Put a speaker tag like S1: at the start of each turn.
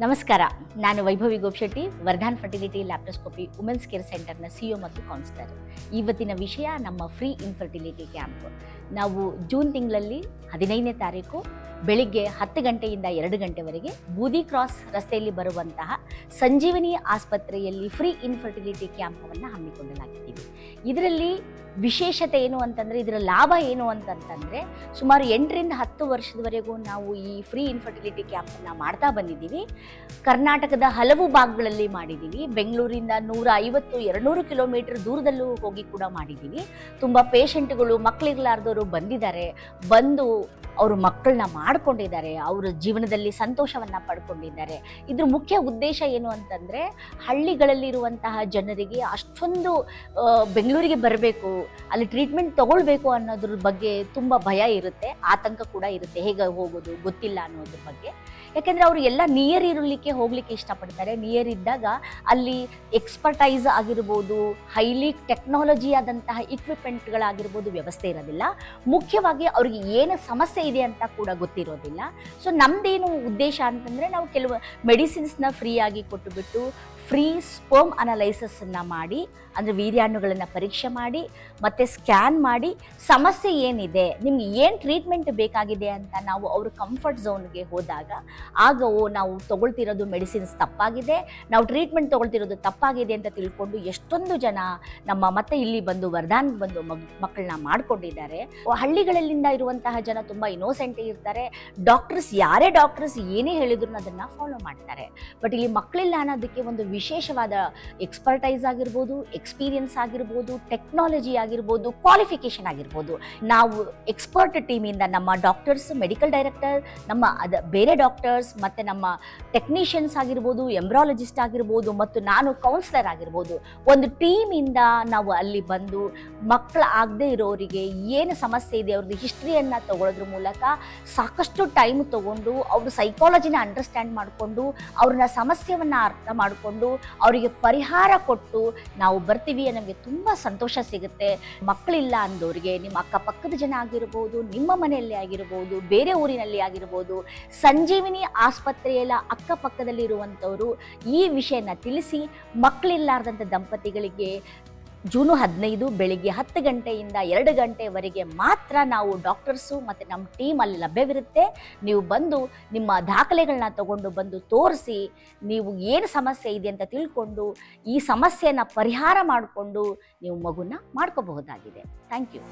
S1: ನಮಸ್ಕಾರ. ನಾನು Vaibhavi Gopshetti, Vardhan fertility laparoscopy women's care ಸೆಂಟರ್ನ ಸಿಇಒ ಮತ್ತು ಕೌನ್ಸಿಲರ್. ಇವತ್ತಿನ ವಿಷಯ ನಮ್ಮ ಫ್ರೀ ಇನ್ಫರ್ಟಿಲಿಟಿ ಕ್ಯಾಂಪ್. ನಾವು ಜೂನ್ ತಿಂಗಳಲ್ಲಿ 15ನೇ ತಾರೀಕು ಬೆಳಿಗ್ಗೆ 10 ಗಂಟೆಯಿಂದ 2 ಗಂಟೆವರೆಗೆ ಬೂದಿ ಕ್ರಾಸ್ ರಸ್ತೆಯಲ್ಲಿ ಬರುವಂತಹ ಸಂಜೀವನಿ ಆಸ್ಪತ್ರೆಯಲ್ಲಿ ಫ್ರೀ ಇನ್ಫರ್ಟಿಲಿಟಿ ಕ್ಯಾಂಪನ್ನು ಹಮ್ಮಿಕೊಳ್ಳಲಾಗಿದ್ದೀವಿ. ಇದರಲ್ಲಿ ವಿಶೇಷತೆ ಏನು ಅಂತಂದರೆ, ಇದರ ಲಾಭ ಏನು ಅಂತಂತಂದರೆ, ಸುಮಾರು 8ರಿಂದ 10 ವರ್ಷದವರೆಗೂ ನಾವು ಈ ಫ್ರೀ ಇನ್ಫರ್ಟಿಲಿಟಿ ಕ್ಯಾಂಪನ್ನು ಮಾಡ್ತಾ ಬಂದಿದ್ದೀವಿ. ಕರ್ನಾಟಕದ ಹಲವು ಭಾಗಗಳಲ್ಲಿ ಮಾಡಿದ್ದೀವಿ. ಬೆಂಗಳೂರಿಂದ 150-200 ಕಿಲೋಮೀಟರ್ ದೂರದಲ್ಲೂ ಹೋಗಿ ಕೂಡ ಮಾಡಿದ್ದೀವಿ. ತುಂಬ ಪೇಷಂಟ್ಗಳು ಮಕ್ಕಳಿರ್ಲಾರ್ದವರು ಬಂದು ಅವರು ಮಕ್ಕಳನ್ನ ಮಾಡ್ಕೊಂಡಿದ್ದಾರೆ, ಅವರ ಜೀವನದಲ್ಲಿ ಸಂತೋಷವನ್ನು ಪಡ್ಕೊಂಡಿದ್ದಾರೆ. ಇದ್ರ ಮುಖ್ಯ ಉದ್ದೇಶ ಏನು ಅಂತಂದರೆ, ಹಳ್ಳಿಗಳಲ್ಲಿರುವಂತಹ ಜನರಿಗೆ ಅಷ್ಟೊಂದು ಬೆಂಗಳೂರಿಗೆ ಬರಬೇಕು, ಅಲ್ಲಿ ಟ್ರೀಟ್ಮೆಂಟ್ ತಗೊಳ್ಬೇಕು ಅನ್ನೋದ್ರ ಬಗ್ಗೆ ತುಂಬ ಭಯ ಇರುತ್ತೆ, ಆತಂಕ ಕೂಡ ಇರುತ್ತೆ. ಹೇಗೆ ಹೋಗೋದು ಗೊತ್ತಿಲ್ಲ ಅನ್ನೋದ್ರ ಬಗ್ಗೆ. ಯಾಕೆಂದರೆ ಅವರು ಎಲ್ಲ ನಿಯರ್ ಇರಲಿಕ್ಕೆ ಹೋಗಲಿಕ್ಕೆ ಇಷ್ಟಪಡ್ತಾರೆ. ನಿಯರ್ ಇದ್ದಾಗ ಅಲ್ಲಿ ಎಕ್ಸ್ಪರ್ಟೈಸ್ ಆಗಿರ್ಬೋದು, ಹೈಲಿ ಟೆಕ್ನಾಲಜಿ ಆದಂತಹ ಇಕ್ವಿಪ್ಮೆಂಟ್ಗಳಾಗಿರ್ಬೋದು ವ್ಯವಸ್ಥೆ ಇರೋದಿಲ್ಲ. ಮುಖ್ಯವಾಗಿ ಅವ್ರಿಗೆ ಏನು ಸಮಸ್ಯೆ ಇದೆ ಅಂತ ಕೂಡ ಗೊತ್ತಿರೋದಿಲ್ಲ. ಸೊ ನಮ್ದೇನು ಉದ್ದೇಶ ಅಂತಂದರೆ, ನಾವು ಕೆಲವು ಮೆಡಿಸಿನ್ಸ್ನ ಫ್ರೀಯಾಗಿ ಕೊಟ್ಟುಬಿಟ್ಟು ಫ್ರೀ ಸ್ಪರ್ಮ್ ಅನಲೈಸಸ್ಸನ್ನು ಮಾಡಿ, ಅಂದರೆ ವೀರ್ಯಾಣುಗಳನ್ನು ಪರೀಕ್ಷೆ ಮಾಡಿ ಮತ್ತು ಸ್ಕ್ಯಾನ್ ಮಾಡಿ ಸಮಸ್ಯೆ ಏನಿದೆ, ನಿಮ್ಗೆ ಏನು ಟ್ರೀಟ್ಮೆಂಟ್ ಬೇಕಾಗಿದೆ ಅಂತ ನಾವು ಅವ್ರ ಕಂಫರ್ಟ್ ಝೋನ್ಗೆ ಹೋದಾಗ ನಾವು ತೊಗೊಳ್ತಿರೋದು ಮೆಡಿಸಿನ್ಸ್ ತಪ್ಪಾಗಿದೆ, ನಾವು ಟ್ರೀಟ್ಮೆಂಟ್ ತೊಗೊಳ್ತಿರೋದು ತಪ್ಪಾಗಿದೆ ಅಂತ ತಿಳ್ಕೊಂಡು ಎಷ್ಟೊಂದು ಜನ ಮತ್ತೆ ಇಲ್ಲಿ ಬಂದು ವರ್ಧಾನ್ಗೆ ಬಂದು ಮಕ್ಕಳನ್ನ ಮಾಡ್ಕೊಂಡಿದ್ದಾರೆ. ಹಳ್ಳಿಗಳಲ್ಲಿಂದ ಇರುವಂತಹ ಜನ ತುಂಬ ಇನ್ನೋಸೆಂಟ್ ಇರ್ತಾರೆ. ಯಾರೇ ಡಾಕ್ಟರ್ಸ್ ಏನೇ ಹೇಳಿದ್ರು ಅದನ್ನು ಫಾಲೋ ಮಾಡ್ತಾರೆ. ಬಟ್ ಇಲ್ಲಿ ಮಕ್ಕಳಿಲ್ಲ ಅನ್ನೋದಕ್ಕೆ ಒಂದು ವಿಶೇಷವಾದ ಎಕ್ಸ್ಪರ್ಟೈಸ್ ಆಗಿರ್ಬೋದು, ಎಕ್ಸ್ಪೀರಿಯನ್ಸ್ ಆಗಿರ್ಬೋದು, ಟೆಕ್ನಾಲಜಿ ಆಗಿರ್ಬೋದು, ಕ್ವಾಲಿಫಿಕೇಶನ್ ಆಗಿರ್ಬೋದು, ನಾವು ಎಕ್ಸ್ಪರ್ಟ್ ಟೀಮಿಂದ ನಮ್ಮ ಡಾಕ್ಟರ್ಸ್, ಮೆಡಿಕಲ್ ಡೈರೆಕ್ಟರ್, ಬೇರೆ ಡಾಕ್ಟರ್ಸ್ ಮತ್ತು ನಮ್ಮ ಟೆಕ್ನಿಷಿಯನ್ಸ್ ಆಗಿರ್ಬೋದು, ಎಂಬ್ರಾಲಜಿಸ್ಟ್ ಆಗಿರ್ಬೋದು, ಮತ್ತು ನಾನು ಕೌನ್ಸಿಲರ್ ಆಗಿರ್ಬೋದು, ಒಂದು ಟೀಮಿಂದ ನಾವು ಅಲ್ಲಿ ಬಂದು ಮಕ್ಕಳಾಗದೇ ಇರೋರಿಗೆ ಏನು ಸಮಸ್ಯೆ ಇದೆ ಅವ್ರದ್ದು ಹಿಸ್ಟ್ರಿಯನ್ನು ತಗೊಳ್ಳೋದ್ರ ಮೂಲಕ ಸಾಕಷ್ಟು ಟೈಮ್ ತಗೊಂಡು ಅವ್ರ ಸೈಕಾಲಜಿನ ಅಂಡರ್ಸ್ಟ್ಯಾಂಡ್ ಮಾಡಿಕೊಂಡು ಅವ್ರನ್ನ ಸಮಸ್ಯೆಯನ್ನು ಅರ್ಥ ಮಾಡಿಕೊಂಡು ಅವರಿಗೆ ಪರಿಹಾರ ಕೊಟ್ಟು ನಾವು ಬರ್ತೀವಿ. ನಮಗೆ ತುಂಬ ಸಂತೋಷ ಸಿಗುತ್ತೆ. ಮಕ್ಕಳಿಲ್ಲ ಅಂದವರಿಗೆ, ನಿಮ್ಮ ಅಕ್ಕಪಕ್ಕದ ಜನ ಆಗಿರ್ಬೋದು, ನಿಮ್ಮ ಮನೆಯಲ್ಲಿ ಆಗಿರ್ಬೋದು, ಬೇರೆ ಊರಿನಲ್ಲಿ ಆಗಿರ್ಬೋದು, ಸಂಜೀವಿನಿ ಆಸ್ಪತ್ರೆಯ ಅಕ್ಕಪಕ್ಕದಲ್ಲಿರುವಂಥವರು ಈ ವಿಷಯನ ತಿಳಿಸಿ ಮಕ್ಕಳಿಲ್ಲಾರ್ದಂಥ ದಂಪತಿಗಳಿಗೆ ಜೂನ್ 15 ಬೆಳಿಗ್ಗೆ 10 ಗಂಟೆಯಿಂದ 2 ಗಂಟೆವರೆಗೆ ಮಾತ್ರ ನಾವು ಡಾಕ್ಟರ್ಸು ಮತ್ತು ನಮ್ಮ ಟೀಮ್ ಅಲ್ಲಿ ಲಭ್ಯವಿರುತ್ತೆ. ನೀವು ಬಂದು ನಿಮ್ಮ ದಾಖಲೆಗಳನ್ನ ತಗೊಂಡು ಬಂದು ತೋರಿಸಿ, ನೀವು ಏನು ಸಮಸ್ಯೆ ಇದೆ ಅಂತ ತಿಳ್ಕೊಂಡು ಈ ಸಮಸ್ಯೆಯನ್ನು ಪರಿಹಾರ ಮಾಡಿಕೊಂಡು ನೀವು ಮಗುನ ಮಾಡ್ಕೋಬಹುದಾಗಿದೆ. Thank you.